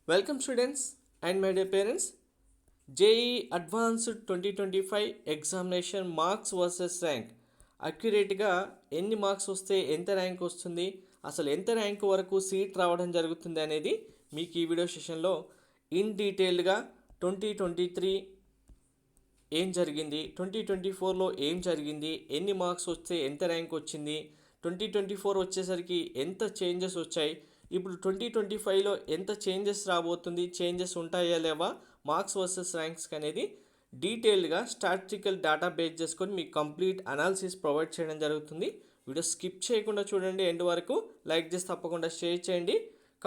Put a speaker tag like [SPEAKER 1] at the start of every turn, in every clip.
[SPEAKER 1] Welcome students and my dear parents. JEE Advanced 2025 examination marks versus rank అక్యురేట్గా ఎన్ని marks వస్తే ఎంత rank వస్తుంది, అసలు ఎంత ర్యాంక్ వరకు సీట్ రావడం జరుగుతుంది అనేది మీకు ఈ వీడియో సెషన్లో ఇన్ డీటెయిల్డ్గా 2023 ఏం జరిగింది, 2024లో ఏం జరిగింది, ఎన్ని మార్క్స్ వస్తే ఎంత ర్యాంక్ వచ్చింది, 2024 వచ్చేసరికి ఎంత చేంజెస్ వచ్చాయి, ఇప్పుడు 2025లో ఎంత చేంజెస్ రాబోతుంది, చేంజెస్ ఉంటాయా లేవా, మార్క్స్ వర్సెస్ ర్యాంక్స్ అనేది డీటెయిల్డ్గా స్టాటిస్టికల్ డేటా బేస్ చేసుకొని మీకు కంప్లీట్ అనాలిసిస్ ప్రొవైడ్ చేయడం జరుగుతుంది. వీడియో స్కిప్ చేయకుండా చూడండి, ఎండ్ వరకు లైక్ చేసి తప్పకుండా షేర్ చేయండి.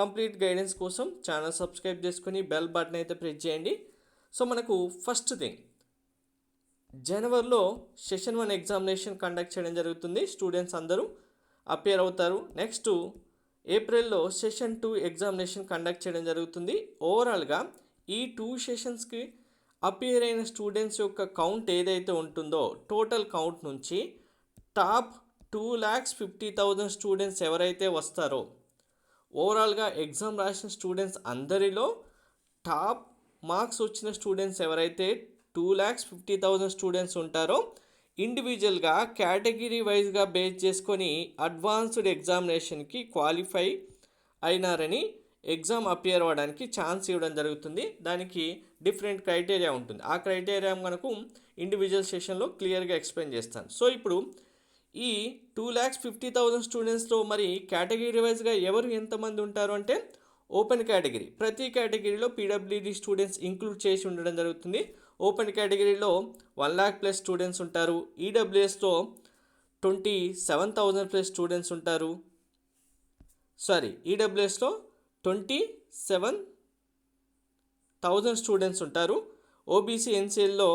[SPEAKER 1] కంప్లీట్ గైడెన్స్ కోసం ఛానల్ సబ్స్క్రైబ్ చేసుకొని బెల్ బటన్ అయితే ప్రెస్ చేయండి. సో మనకు ఫస్ట్ థింగ్, జనవరిలో సెషన్ 1 ఎగ్జామినేషన్ కండక్ట్ చేయడం జరుగుతుంది. స్టూడెంట్స్ అందరూ అపియర్ అవుతారు. నెక్స్ట్ ఏప్రిల్లో సెషన్ 2 ఎగ్జామినేషన్ కండక్ట్ చేయడం జరుగుతుంది. ఓవరాల్గా ఈ 2 సెషన్స్కి అపియర్ అయిన స్టూడెంట్స్ యొక్క కౌంట్ ఏదైతే ఉంటుందో టోటల్ కౌంట్ నుంచి టాప్ 2,50,000 స్టూడెంట్స్ ఎవరైతే వస్తారో, ఓవరాల్గా ఎగ్జామ్ రాసిన స్టూడెంట్స్ అందరిలో టాప్ మార్క్స్ వచ్చిన స్టూడెంట్స్ ఎవరైతే 2,50,000 స్టూడెంట్స్ ఉంటారో ఇండివిజువల్గా కేటగిరీ వైజ్గా బేస్ చేసుకొని అడ్వాన్స్డ్ ఎగ్జామినేషన్కి క్వాలిఫై అయినారని ఎగ్జామ్ అపియర్ అవ్వడానికి ఛాన్స్ ఇవ్వడం జరుగుతుంది. దానికి డిఫరెంట్ క్రైటీరియా ఉంటుంది. ఆ క్రైటీరియా మనకు ఇండివిజువల్ సెషన్లో క్లియర్గా ఎక్స్ప్లెయిన్ చేస్తాను. సో ఇప్పుడు ఈ 2,50,000 స్టూడెంట్స్లో మరి కేటగిరీ వైజ్గా ఎవరు ఎంతమంది ఉంటారు అంటే ఓపెన్ కేటగిరీ, ప్రతి కేటగిరీలో పీడబ్ల్యూడీ స్టూడెంట్స్ ఇంక్లూడ్ చేసి ఉండడం జరుగుతుంది. ఓపెన్ కేటగిరీలో 1,00,000+ స్టూడెంట్స్ ఉంటారు. ఈడబ్ల్యూఎస్లో 27,000 ప్లస్ స్టూడెంట్స్ ఉంటారు. ఈడబ్ల్యూఎస్లో 27,000 స్టూడెంట్స్ ఉంటారు. ఓబీసీ ఎన్సీఎల్లో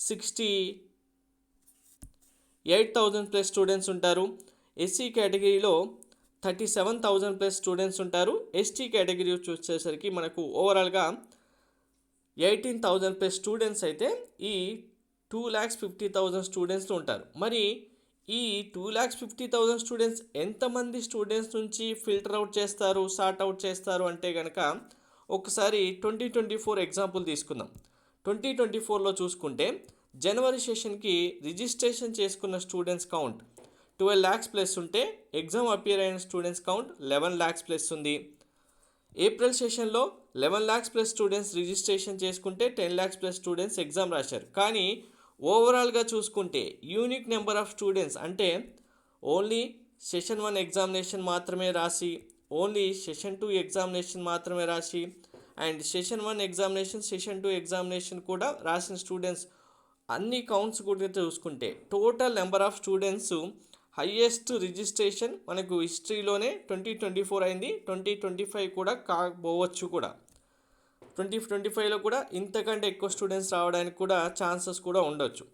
[SPEAKER 1] 68,000 ప్లస్ స్టూడెంట్స్ ఉంటారు. ఎస్సీ కేటగిరీలో 37,000 ప్లస్ స్టూడెంట్స్ ఉంటారు. ఎస్టీ కేటగిరీ వచ్చేసరికి మనకు ఓవరాల్గా 18,000 ప్లస్ స్టూడెంట్స్ అయితే ఈ 2,50,000 స్టూడెంట్స్లో ఉంటారు. మరి ఈ 2,50,000 స్టూడెంట్స్ ఎంతమంది స్టూడెంట్స్ నుంచి ఫిల్టర్ అవుట్ చేస్తారు, సార్ట్ అవుట్ చేస్తారు అంటే కనుక ఒకసారి 2024 ఎగ్జాంపుల్ తీసుకుందాం. 2024లో చూసుకుంటే జనవరి సెషన్కి రిజిస్ట్రేషన్ చేసుకున్న స్టూడెంట్స్ కౌంట్ 12 lakhs ప్లస్ ఉంటే ఎగ్జామ్ అపియర్ అయిన స్టూడెంట్స్ కౌంట్ 11 lakhs ప్లస్ ఉంది. ఏప్రిల్ సెషన్లో 11 lakhs ప్లస్ స్టూడెంట్స్ రిజిస్ట్రేషన్ చేసుకుంటే 10 lakhs ప్లస్ స్టూడెంట్స్ ఎగ్జామ్ రాశారు. కానీ ఓవరాల్గా చూసుకుంటే యూనిక్ నెంబర్ ఆఫ్ స్టూడెంట్స్ అంటే ఓన్లీ సెషన్ 1 ఎగ్జామినేషన్ మాత్రమే రాసి, ఓన్లీ సెషన్ 2 ఎగ్జామినేషన్ మాత్రమే రాసి and session 1 examination, session 2 examination కూడా రాసిన స్టూడెంట్స్ అన్ని కౌంట్స్ కూడా చూసుకుంటే total number of students highest registration మనకు హిస్టరీలోనే 2024 అయింది. 2025 కూడా కాకపోవచ్చు, కూడా 2025లో కూడా ఇంతకంటే ఎక్కువ స్టూడెంట్స్ రావడానికి కూడా ఛాన్సెస్ కూడా ఉండొచ్చు.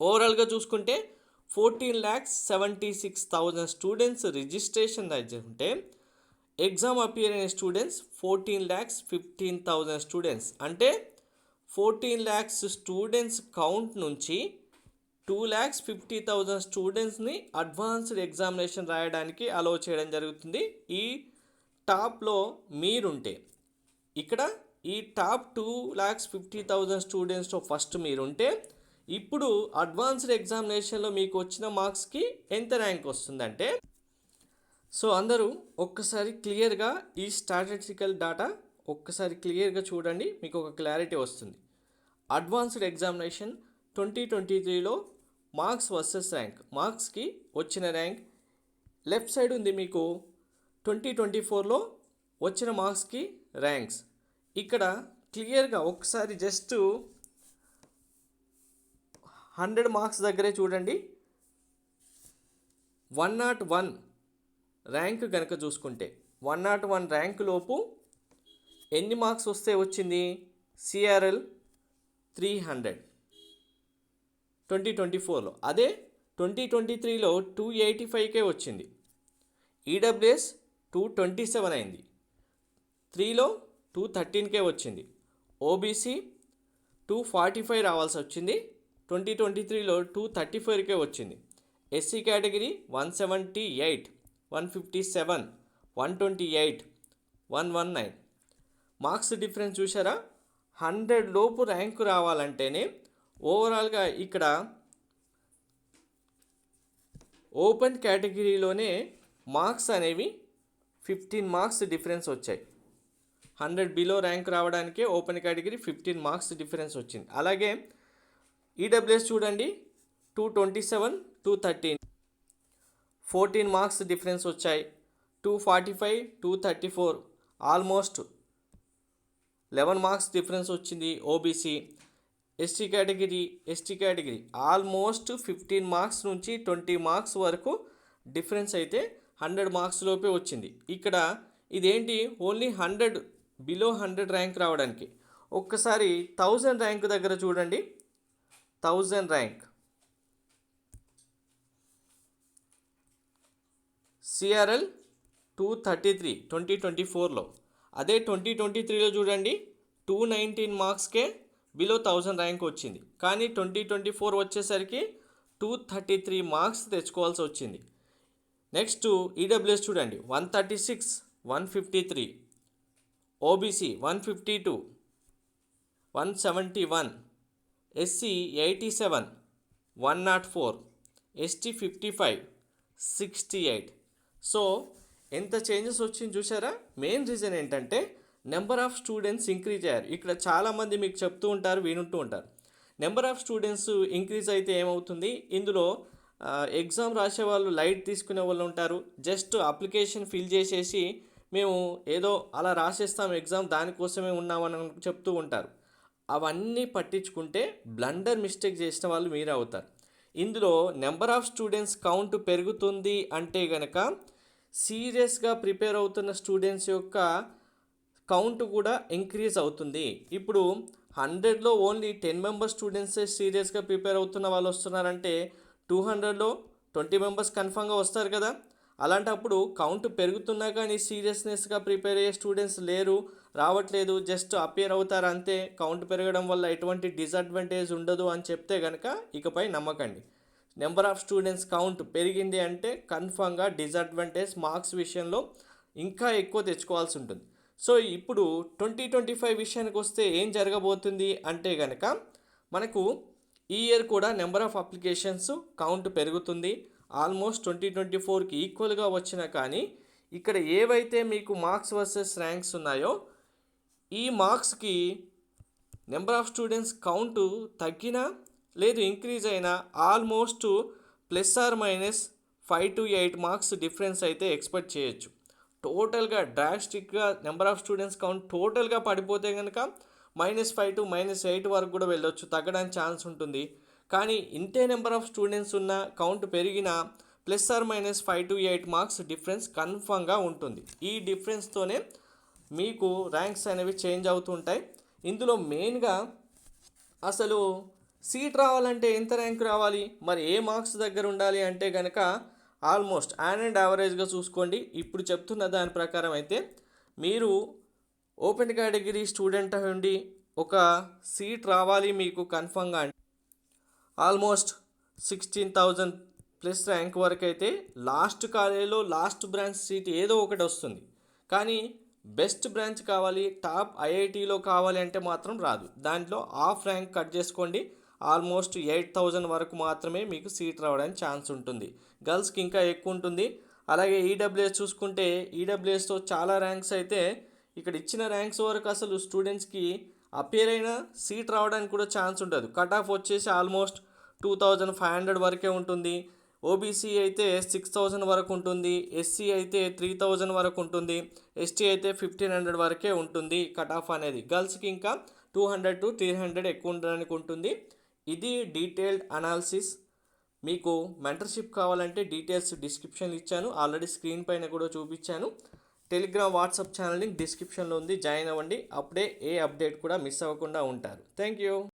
[SPEAKER 1] ఓవరాల్గా చూసుకుంటే 14,76,000 స్టూడెంట్స్ రిజిస్ట్రేషన్ ఉంటే ఎగ్జామ్ అపియర్ అయిన స్టూడెంట్స్ 14,15,000 స్టూడెంట్స్. అంటే 14 lakhs స్టూడెంట్స్ కౌంట్ నుంచి 2,50,000 స్టూడెంట్స్ని అడ్వాన్స్డ్ ఎగ్జామినేషన్ రాయడానికి అలో చేయడం జరుగుతుంది. ఈ టాప్లో మీరుంటే, ఇక్కడ ఈ టాప్ 2,50,000 స్టూడెంట్స్లో ఫస్ట్ మీరుంటే ఇప్పుడు అడ్వాన్స్డ్ ఎగ్జామినేషన్లో మీకు వచ్చిన మార్క్స్కి ఎంత ర్యాంక్ వస్తుందంటే, సో అందరూ ఒక్కసారి క్లియర్గా ఈ స్టాటిస్టికల్ డేటా ఒక్కసారి క్లియర్గా చూడండి, మీకు ఒక క్లారిటీ వస్తుంది. అడ్వాన్స్డ్ ఎగ్జామినేషన్ 2023లో మార్క్స్ వర్సెస్ ర్యాంక్, మార్క్స్కి వచ్చిన ర్యాంక్ లెఫ్ట్ సైడ్ ఉంది. మీకు 2024లో వచ్చిన మార్క్స్కి ర్యాంక్స్ ఇక్కడ క్లియర్గా ఒకసారి జస్ట్ 100 మార్క్స్ దగ్గరే చూడండి. 101 ర్యాంక్ కనుక చూసుకుంటే 101 ర్యాంక్ లోపు ఎన్ని మార్క్స్ వస్తే వచ్చింది? సిఆర్ఎల్ 300 2024లో. అదే 2023లో 285కే వచ్చింది. ఈడబ్ల్యూఎస్ 227 అయింది. 3లో 213కే వచ్చింది. ఓబీసీ 245 రావాల్సి వచ్చింది. 2023లో 234కే వచ్చింది. SC category 178, 157, 128, 119. మార్క్స్ డిఫరెన్స్ చూసారా? 100 లోపు ర్యాంకు రావాలంటేనే ఓవరాల్గా ఇక్కడ ఓపెన్ కేటగిరీలోనే మార్క్స్ అనేవి 15 మార్క్స్ డిఫరెన్స్ వచ్చాయి. 100 బిలో ర్యాంక్ రావడానికే ఓపెన్ కేటగిరీ 15 మార్క్స్ డిఫరెన్స్ వచ్చింది. అలాగే ఈడబ్ల్యూఎస్ చూడండి, 227, 213 14 మార్క్స్ డిఫరెన్స్ వచ్చాయి. 245, 234 ఆల్మోస్ట్ 11 మార్క్స్ డిఫరెన్స్ వచ్చింది. OBC ST category almost 15 marks నుంచి 20 మార్క్స్ వరకు డిఫరెన్స్ అయితే 100 మార్క్స్ లోపే వచ్చింది. ఇక్కడ ఇదేంటి, ఓన్లీ 100 బిలో 100 ర్యాంక్ రావడానికి. ఒక్కసారి 1000 ర్యాంక్ దగ్గర చూడండి. 1000 ర్యాంక్ సిఆర్ఎల్ 233 2024లో. అదే 2023లో చూడండి 219 మార్క్స్కే బిలో 1000 ర్యాంక్ వచ్చింది. కానీ 2024 వచ్చేసరికి 233 మార్క్స్ తెచ్చుకోవాల్సి వచ్చింది. నెక్స్ట్ ఈడబ్ల్యూఎస్ చూడండి, 136, 153 ఓబీసీ 152, 171 ఎస్సీ 87, 104 ఎస్టీ 55, 68. సో ఎంత చేంజెస్ వచ్చింది చూసారా? మెయిన్ రీజన్ ఏంటంటే నెంబర్ ఆఫ్ స్టూడెంట్స్ ఇంక్రీజ్ అయ్యారు. ఇక్కడ చాలామంది మీకు చెప్తూ ఉంటారు, వినుంటూ ఉంటారు. నెంబర్ ఆఫ్ స్టూడెంట్స్ ఇంక్రీజ్ అయితే ఏమవుతుంది, ఇందులో ఎగ్జామ్ రాసే వాళ్ళు లైట్ తీసుకునే వాళ్ళు ఉంటారు. జస్ట్ అప్లికేషన్ ఫిల్ చేసేసి మేము ఏదో అలా రాసేస్తాం ఎగ్జామ్, దానికోసమే ఉన్నామని చెప్తూ ఉంటారు. అవన్నీ పట్టించుకుంటే బ్లండర్ మిస్టేక్ చేసిన వాళ్ళు మీరే అవుతారు. ఇందులో నెంబర్ ఆఫ్ స్టూడెంట్స్ కౌంట్ పెరుగుతుంది అంటే కనుక సీరియస్గా ప్రిపేర్ అవుతున్న స్టూడెంట్స్ యొక్క కౌంట్ కూడా ఇంక్రీజ్ అవుతుంది. ఇప్పుడు 100లో ఓన్లీ 10 మెంబర్స్ స్టూడెంట్సే సీరియస్గా ప్రిపేర్ అవుతున్న వాళ్ళు వస్తున్నారంటే 200లో 20 మెంబర్స్ కన్ఫామ్గా వస్తారు కదా. అలాంటప్పుడు కౌంట్ పెరుగుతున్నా కానీ సీరియస్నెస్గా ప్రిపేర్ అయ్యే స్టూడెంట్స్ లేరు, రావట్లేదు, జస్ట్ అపియర్ అవుతారు అంతే. కౌంట్ పెరగడం వల్ల ఎటువంటి డిసడ్వాంటేజ్ ఉండదు అని చెప్తే కనుక ఇకపై నమ్మకండి. నెంబర్ ఆఫ్ స్టూడెంట్స్ కౌంట్ పెరిగింది అంటే కన్ఫామ్గా డిసడ్వాంటేజ్ మార్క్స్ విషయంలో ఇంకా ఎక్కువ తెచ్చుకోవాల్సి ఉంటుంది. సో ఇప్పుడు 2025 విషయానికి వస్తే ఏం జరగబోతుంది అంటే కనుక మనకు ఈ ఇయర్ కూడా నెంబర్ ఆఫ్ అప్లికేషన్స్ కౌంట్ పెరుగుతుంది. ఆల్మోస్ట్ 2024కి ఈక్వల్గా వచ్చినా కానీ ఇక్కడ ఏవైతే మీకు మార్క్స్ వర్సెస్ ర్యాంక్స్ ఉన్నాయో ఈ మార్క్స్కి నెంబర్ ఆఫ్ స్టూడెంట్స్ కౌంటు తగ్గినా లేదు ఇంక్రీజ్ అయినా ఆల్మోస్ట్ ±5 to 8 మార్క్స్ డిఫరెన్స్ అయితే ఎక్స్పెక్ట్ చేయొచ్చు. టోటల్గా డ్రాస్టిక్గా నెంబర్ ఆఫ్ స్టూడెంట్స్ కౌంట్ టోటల్గా పడిపోతే కనుక -5 to -8 వరకు కూడా వెళ్ళొచ్చు, తగ్గడానికి ఛాన్స్ ఉంటుంది. కానీ ఇంతే నెంబర్ ఆఫ్ స్టూడెంట్స్ ఉన్న కౌంట్ పెరిగిన ±5 to 8 మార్క్స్ డిఫరెన్స్ కన్ఫామ్గా ఉంటుంది. ఈ డిఫరెన్స్తోనే మీకు ర్యాంక్స్ అనేవి చేంజ్ అవుతుంటాయి. ఇందులో మెయిన్గా అసలు సీట్ రావాలంటే ఎంత ర్యాంక్ రావాలి, మరి ఏ మార్క్స్ దగ్గర ఉండాలి అంటే కనుక ఆల్మోస్ట్ అండ్ యావరేజ్గా చూసుకోండి. ఇప్పుడు చెప్తున్న దాని ప్రకారం అయితే మీరు ఓపెన్ కేటగిరీ స్టూడెంట్ ఉండి ఒక సీట్ రావాలి మీకు కన్ఫామ్గా అంటే ఆల్మోస్ట్ 16,000 ప్లస్ ర్యాంక్ వరకు అయితే లాస్ట్ కాలేజీలో లాస్ట్ బ్రాంచ్ సీట్ ఏదో ఒకటి వస్తుంది. కానీ బెస్ట్ బ్రాంచ్ కావాలి, టాప్ ఐఐటీలో కావాలి అంటే మాత్రం రాదు. దాంట్లో హాఫ్ ర్యాంక్ కట్ చేసుకోండి, ఆల్మోస్ట్ 8,000 వరకు మాత్రమే మీకు సీట్ రావడానికి ఛాన్స్ ఉంటుంది. గర్ల్స్కి ఇంకా ఎక్కువ ఉంటుంది. అలాగే ఈడబ్ల్యూఎస్ చూసుకుంటే ఈడబ్ల్యూఎస్తో చాలా ర్యాంక్స్ అయితే ఇక్కడ ఇచ్చిన ర్యాంక్స్ వరకు అసలు స్టూడెంట్స్కి అపేర్ అయిన సీట్ రావడానికి కూడా ఛాన్స్ ఉండదు. కట్ ఆఫ్ వచ్చేసి ఆల్మోస్ట్ 2,500 వరకే ఉంటుంది. ఓబీసీ అయితే 6,000 వరకు ఉంటుంది, ఎస్సీ అయితే 3,000 వరకు ఉంటుంది, ఎస్టీ అయితే 1,500 వరకే ఉంటుంది కట్ ఆఫ్ అనేది. గర్ల్స్కి ఇంకా 200 to 300 ఎక్కువ ఉండడానికి ఉంటుంది. ఇది డీటెయిల్డ్ అనాలిసిస్. మీకు మెంటర్షిప్ కావాలంటే డీటెయిల్స్ డిస్క్రిప్షన్లో ఇచ్చాను, ఆల్రెడీ స్క్రీన్ పైన కూడా చూపించాను. టెలిగ్రామ్ వాట్సాప్ ఛానల్ లింక్ డిస్క్రిప్షన్లో ఉంది, జాయిన్ అవ్వండి. అప్పుడే ఏ అప్డేట్ కూడా మిస్ అవ్వకుండా ఉంటారు. Thank you.